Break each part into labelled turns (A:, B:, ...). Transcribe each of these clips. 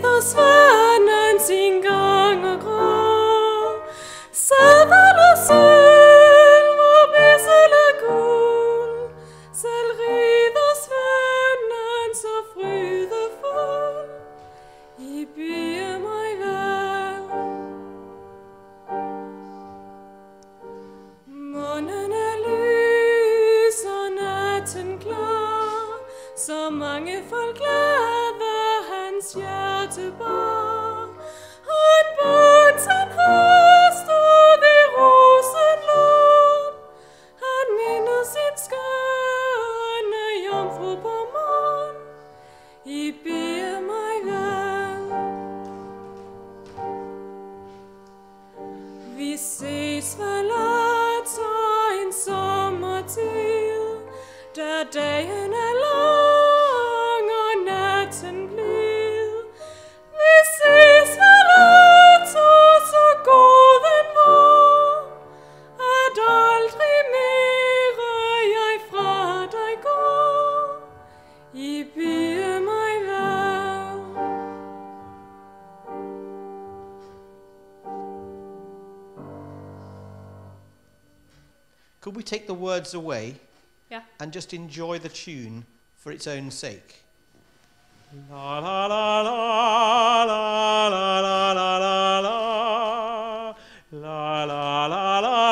A: rider svanen sin gang og grå. Sædel og sølv og bissel og guld. Selv rider svanen så frydefuld. I byer mig vel. Månen er lys og natten klar. Så mange folk glæder hans hjerte bar. Han bandt sin hest ud i rosenlund. Han minder sin skønne jomfru på mund. I beder mig vel. Vi ses vel altså en sommertid, da dagen er lang og natten blid. Vi ses vel altså så god den var, at aldrig mere jeg fra dig går. I beder mig vel.
B: Could we take the words away
A: Yeah.
B: and just enjoy the tune for its own sake? La la la la la la la la la la la la la la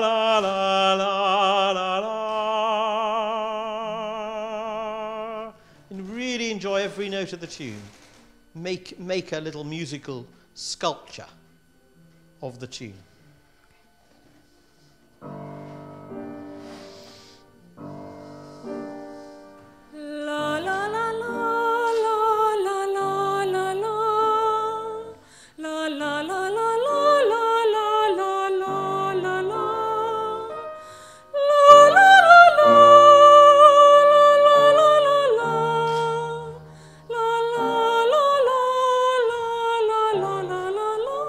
B: la la la la. And really enjoy every note of the tune. Make a little musical sculpture of the tune.
A: La la la la la la la la la. La la la la la la la la la la la. La la la la la la la la. La la la la la la la la la.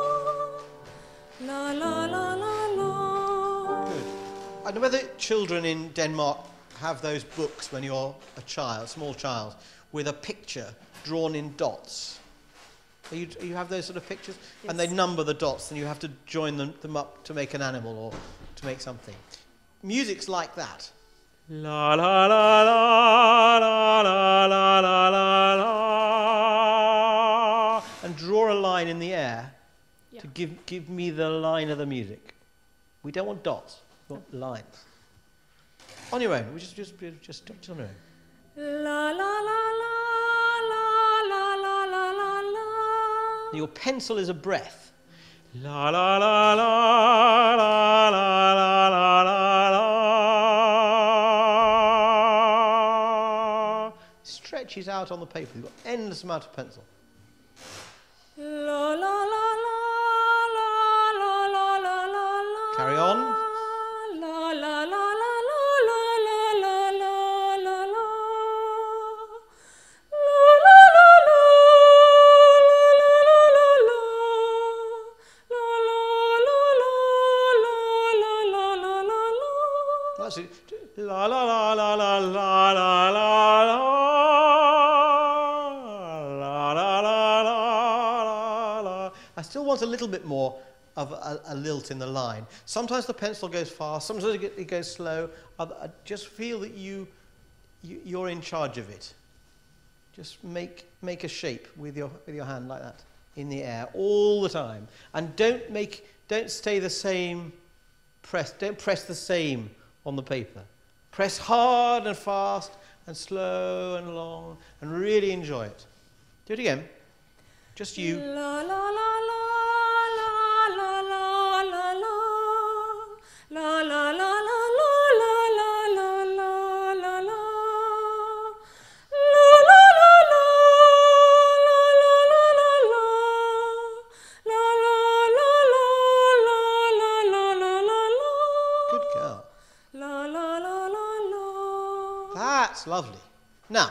A: La la la la la.
B: Good. I don't know whether children in Denmark have those books when you're a child, small child, with a picture drawn in dots. You have those sort of pictures?
A: Yes.
B: And they number the dots and you have to join them up to make an animal or to make something. Music's like that. La la la la la la la la la la. And draw a line in the air to give me the line of the music. We don't want dots, we want lines. On your own, we just on your own.
A: La la la la la la la la la la.
B: Your pencil is a breath. La la la la la la la la la la. Stretches out on the paper. You've got endless amount of pencil.
A: La la la la la la la la la la.
B: Carry on.
A: La la la la la la la la la la la. La la la la la la la la la. La la la la la la la la la la.
B: That's it. La la la la la la la la la. La la la la la. I still want a little bit more of a lilt in the line. Sometimes the pencil goes fast, sometimes it goes slow. I just feel that you're in charge of it. Just make a shape with your hand like that in the air all the time, and don't stay the same. Don't press the same on the paper. Press hard and fast and slow and long, and really enjoy it. Do it again. Just you.
A: La la la la la la la la la. La la la la la la la la la la la. La la la la la la la la la. La la la la la la la la la la.
B: Good girl.
A: La la la la la.
B: That's lovely. Now,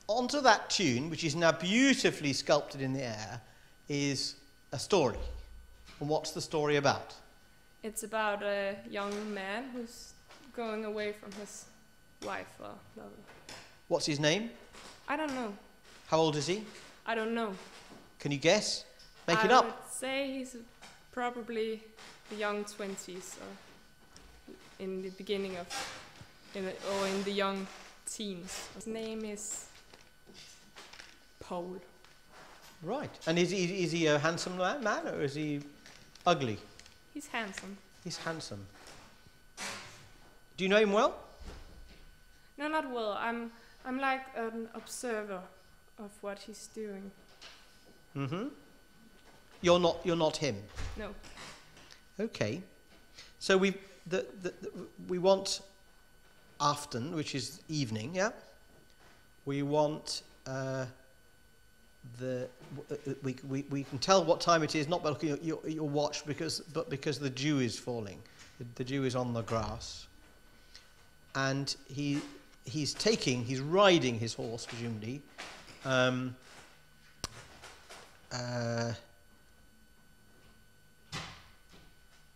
B: onto that tune, which is now beautifully sculpted in the air, is a story. And what's the story about?
A: It's about a young man who's going away from his wife or lover.
B: What's his name?
A: I don't know.
B: How old is he?
A: I don't know.
B: Can you guess? Make it
A: I
B: up.
A: would say he's probably the young 20s or in the beginning of, or in the young teens. His name is Paul.
B: Right. And is he a handsome man or is he ugly?
A: He's handsome.
B: He's handsome. Do you know him well?
A: No, not well. I'm like an observer of what he's doing.
B: Mm-hmm. You're not him.
A: No.
B: Okay. So we want aften, which is evening, yeah. We want we can tell what time it is not by looking at your watch but because the dew is falling. The dew is on the grass. And he's riding his horse, presumably.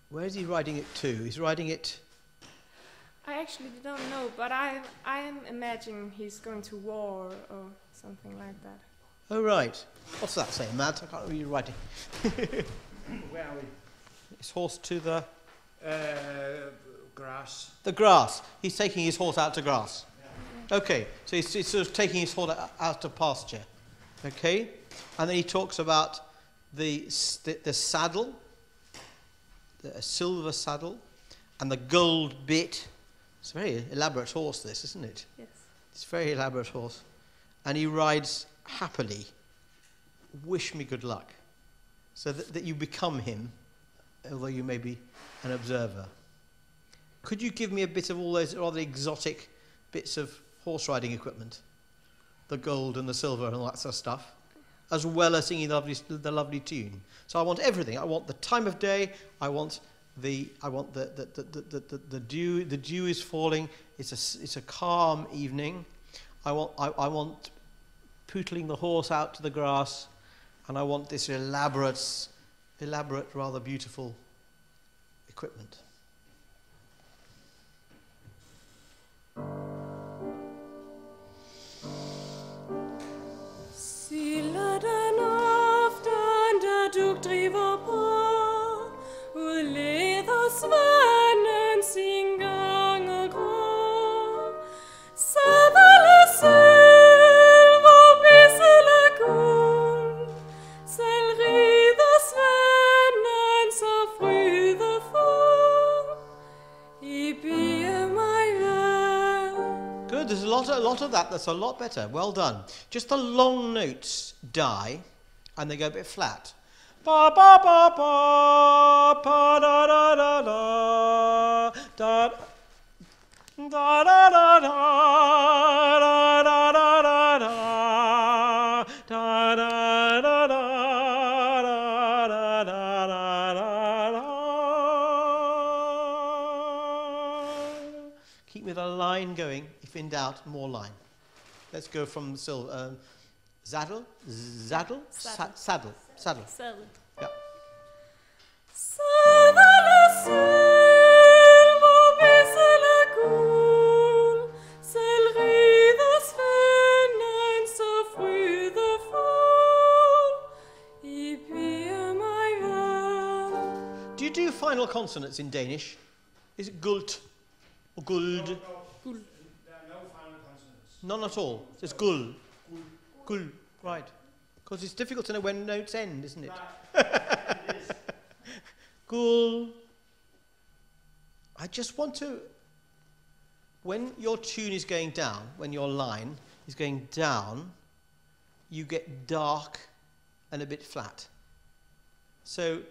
B: Where is he riding it to? He's riding it...
A: I actually don't know, but I'm imagining he's going to war or something like that.
B: Oh, right. What's that saying, Matt? I can't read your writing.
C: Where are we?
B: His horse to the...
C: Grass.
B: The grass. He's taking his horse out to grass. Yeah. Okay, so he's sort of taking his horse out to pasture. Okay? And then he talks about the saddle, the silver saddle, and the gold bit. It's a very elaborate horse, this, isn't it?
A: Yes.
B: It's a very elaborate horse. And he rides happily. Wish me good luck. So that you become him, although you may be an observer. Could you give me a bit of all those rather exotic bits of horse riding equipment? The gold and the silver and all that sort of stuff. As well as singing the lovely tune. So I want everything. I want the time of day. I want the dew. The dew is falling. It's a calm evening. I want pootling the horse out to the grass, and I want this elaborate, rather beautiful equipment.
A: Stille den aften, der dug driver på, udleder svanen sin gang og grå. Sadel er sølv og bissel er guld, selv rider svanen så frydefuld. I bie mig vel.
B: Good, there's a lot of that. That's a lot better. Well done. Just the long notes die, and they go a bit flat. Ba ba ba ba ba da da da da da da da da da da da da da da da da da. Keep with a line going. If in doubt, more line. Let's go from the saddle. Saddle.
A: Saddle.
B: Yeah.
A: Sadel er sølv og bissel er guld, selv rider svanen så frydefuld. I bie mig vel.
B: Do you do final consonants in Danish? Is it gult or guld?
C: No.
A: Guld.
C: There are no final consonants.
B: None at all. It's gul. Gul. Right. Because it's difficult to know when notes end, isn't it?
C: It is.
B: Gul. I just want to... When your tune is going down, when your line is going down, you get dark and a bit flat. So...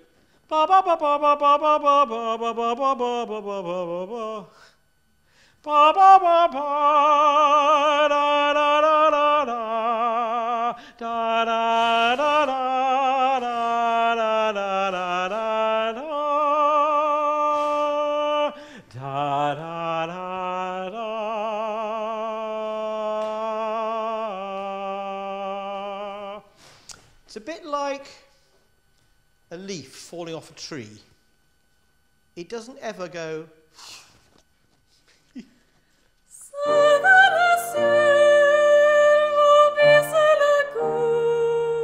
B: Ba ba ba ba ba ba ba ba ba ba ba ba ba ba ba ba ba. Ba ba ba ba da da da da da da da da da da da da da da da da. It's a bit like a leaf falling off a tree. It doesn't ever go.
A: Sadel er sølv og bissel er guld,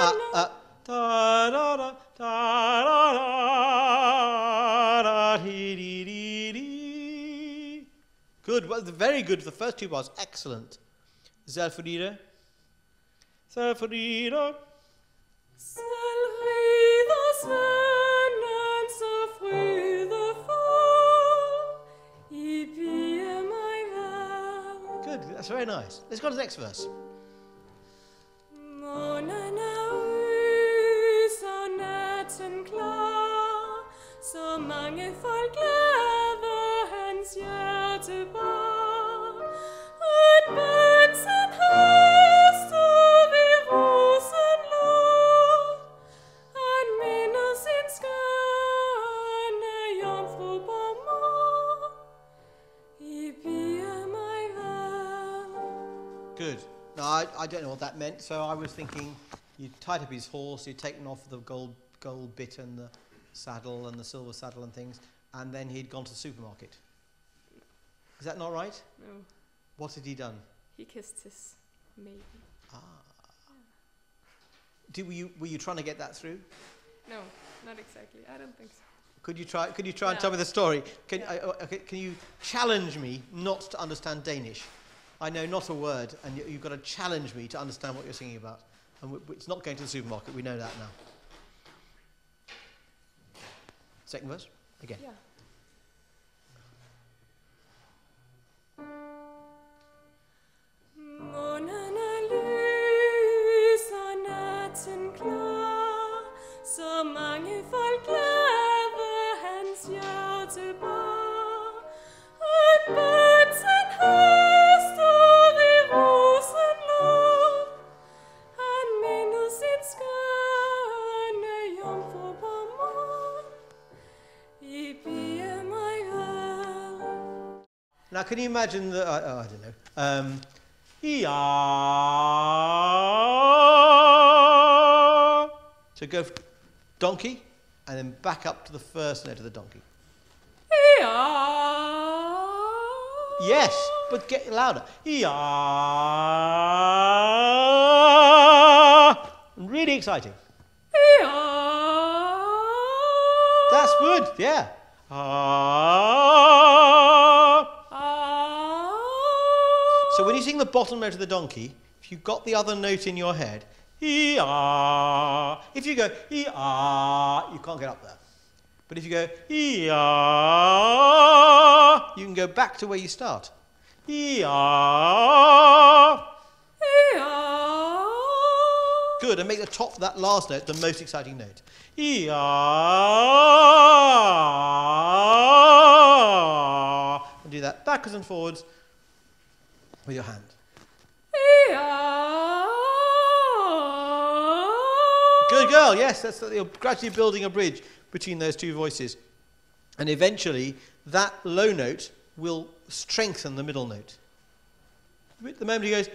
B: Da da da da da da dee dee dee dee. Good. Well, very good. The first two bars, excellent. Zelfriede. Zelfriede.
A: Selvriders vennen så frydefuld, I bie mig vel.
B: Good. That's very nice. Let's go to the next verse.
A: Månen lys og natten klar, så mange folk glæder hans hjerte bar. Et bønsen høster ved rosenlund, han minder sin skønne jomfru på mor, I bie mig vel.
B: Good. No, I don't know what that meant, so I was thinking you'd tied up his horse, you'd taken off the gold bit and the saddle and the silver saddle and things, and then he'd gone to the supermarket. Is that not right?
A: No,
B: What had he done?
A: he kissed his maiden.
B: Were you trying to get that through?
A: No, not exactly. I don't think so.
B: Could you try and
A: No.
B: tell me the story? Can you challenge me not to understand Danish? I know not a word, and you've got to challenge me to understand what you're singing about. And it's not going to the supermarket, we know that now. Second verse, again.
A: Yeah. Månen lys og natten klar, så mange folk glæder hans hjerte bar. Et bønsen høster i rosenlund, han minder sin skønne jomfru på mor, I bie mig vel.
B: Now, can you imagine the? I don't know. Yeah. So go donkey, and then back up to the first note of the donkey.
A: Ja.
B: Yes, but get louder. Yeah. Really exciting.
A: Ja.
B: That's good. Yeah. So when you sing the bottom note of the donkey, if you've got the other note in your head, if you go you can't get up there. But if you go you can go back to where you start. Good, and make the top of that last note the most exciting note. And do that backwards and forwards with your hand. Good girl, yes, you're gradually building a bridge between those two voices. And eventually, that low note will strengthen the middle note. The moment he goes,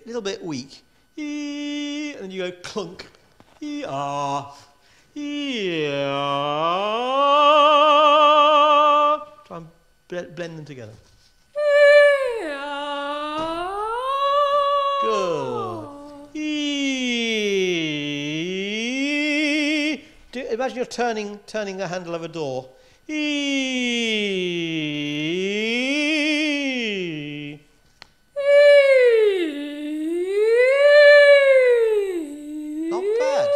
B: little bit weak, and then you go clunk, try and blend them together. Good. Imagine you're turning the handle of a door. Not bad.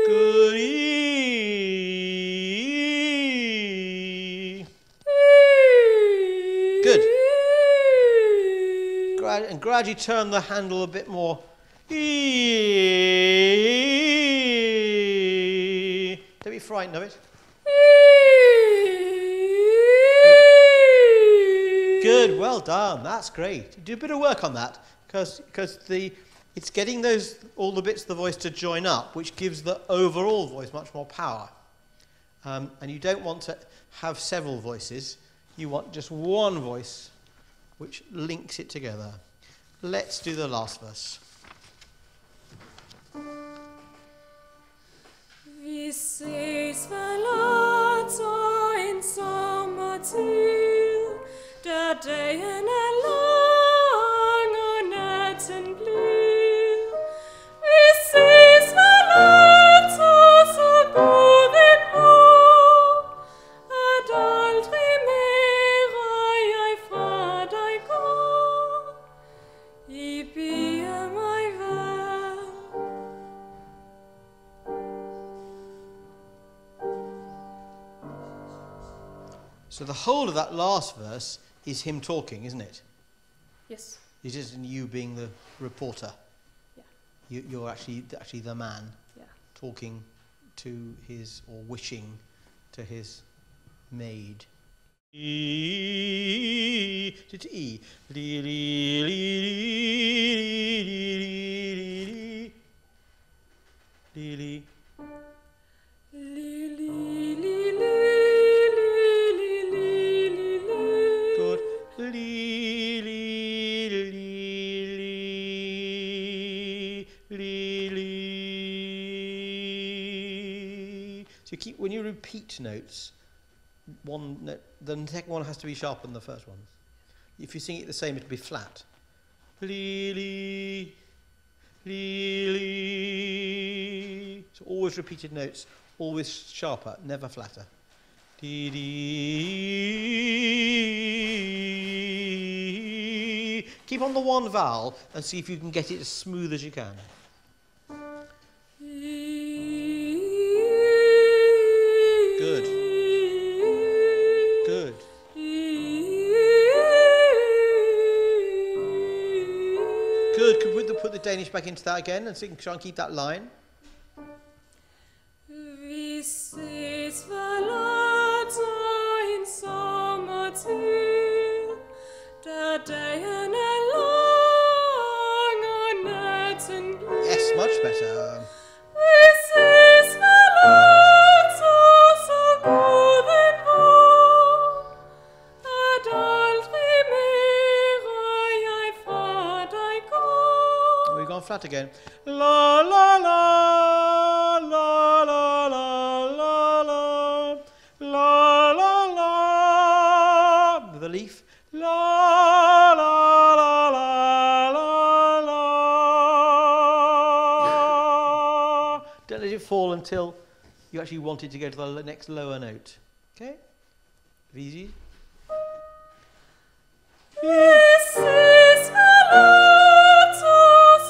B: Good. Good. And gradually turn the handle a bit more. Don't be frightened of it. Good, well done. That's great. Do a bit of work on that because it's getting all the bits of the voice to join up, which gives the overall voice much more power. And you don't want to have several voices. You want just one voice which links it together. Let's do the last verse.
A: Vi ses vel atter en sommer.
B: So the whole of that last verse is him talking, isn't it?
A: Yes.
B: It isn't you being the reporter.
A: Yeah.
B: You're actually the man
A: Yeah.
B: talking to his, or wishing to his maid. E to E. Li, li, li, li, li, li. Good. Li, li, li, li, li. So you keep, when you repeat notes, one note, the second one has to be sharper than the first one. If you sing it the same, it'll be flat. Li, li, li, li. So always repeated notes, always sharper, never flatter. Dee, dee. Keep on the one vowel and see if you can get it as smooth as you can. Good. Good. Good. Could we put the Danish back into that again and so you can try and keep that line?
A: Vi ses forlader en sommertid, da dagen lang og natten blid.
B: Yes, much better.
A: Vi ses forlader så guden vor, at aldrig mere jeg fra dig går.
B: We've gone flat again. La la la la la la la la la la la with a leaf. La la la la la la. Don't let it fall until you actually want it to go to the next lower note. Okay? Easy.
A: This is forladt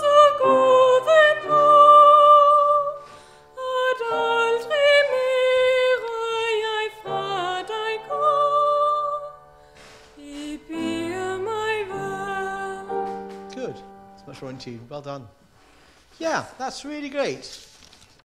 A: så guden vor, at aldrig mere jeg fra dig går. I bier mig vel.
B: Good. It's much more in tune. Well done. Yeah, that's really great.